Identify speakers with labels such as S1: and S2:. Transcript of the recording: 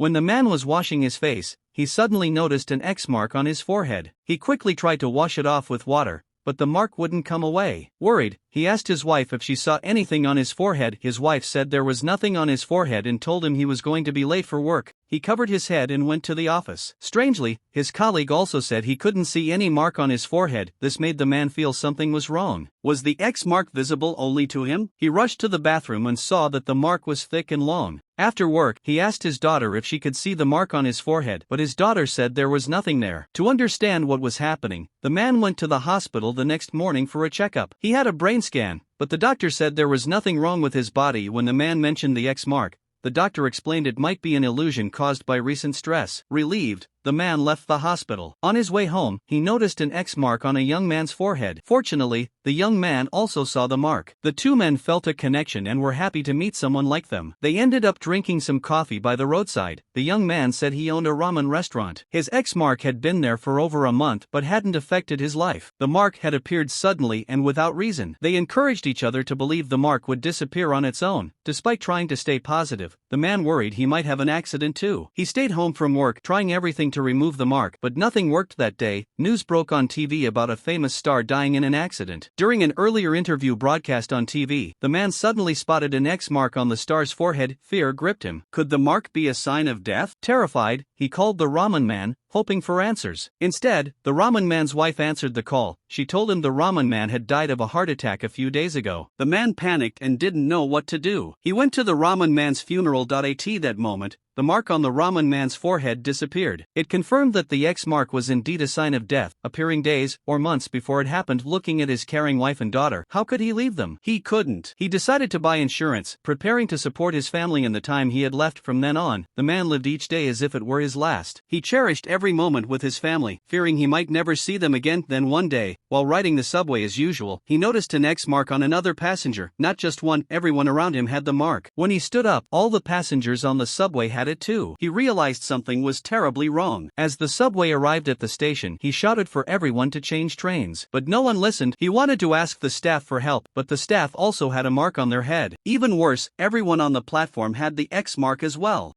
S1: When the man was washing his face, he suddenly noticed an X mark on his forehead. He quickly tried to wash it off with water, but the mark wouldn't come away. Worried, he asked his wife if she saw anything on his forehead. His wife said there was nothing on his forehead and told him he was going to be late for work. He covered his head and went to the office. Strangely, his colleague also said he couldn't see any mark on his forehead. This made the man feel something was wrong. Was the X mark visible only to him? He rushed to the bathroom and saw that the mark was thick and long. After work, he asked his daughter if she could see the mark on his forehead, but his daughter said there was nothing there. To understand what was happening, the man went to the hospital the next morning for a checkup. He had a brain scan, but the doctor said there was nothing wrong with his body. When the man mentioned the X mark, the doctor explained it might be an illusion caused by recent stress. Relieved, the man left the hospital. On his way home, he noticed an X mark on a young man's forehead. Fortunately, the young man also saw the mark. The two men felt a connection and were happy to meet someone like them. They ended up drinking some coffee by the roadside. The young man said he owned a ramen restaurant. His X mark had been there for over a month but hadn't affected his life. The mark had appeared suddenly and without reason. They encouraged each other to believe the mark would disappear on its own. Despite trying to stay positive, the man worried he might have an accident too. He stayed home from work trying everything to remove the mark, but nothing worked that day. News broke on TV about a famous star dying in an accident. During an earlier interview broadcast on TV, the man suddenly spotted an X mark on the star's forehead. Fear gripped him. Could the mark be a sign of death? Terrified, he called the ramen man, hoping for answers. Instead, the ramen man's wife answered the call. She told him the ramen man had died of a heart attack a few days ago. The man panicked and didn't know what to do. He went to the ramen man's funeral. At that moment, the mark on the ramen man's forehead disappeared. It confirmed that the X mark was indeed a sign of death, appearing days or months before it happened. Looking at his caring wife and daughter, how could he leave them? He couldn't. He decided to buy insurance, preparing to support his family in the time he had left. From then on, the man lived each day as if it were his last. He cherished every moment with his family, fearing he might never see them again. Then one day, while riding the subway as usual, he noticed an X mark on another passenger. Not just one, everyone around him had the mark. When he stood up, all the passengers on the subway had it too. He realized something was terribly wrong. As the subway arrived at the station, he shouted for everyone to change trains. But no one listened. He wanted to ask the staff for help, but the staff also had a mark on their head. Even worse, everyone on the platform had the X mark as well.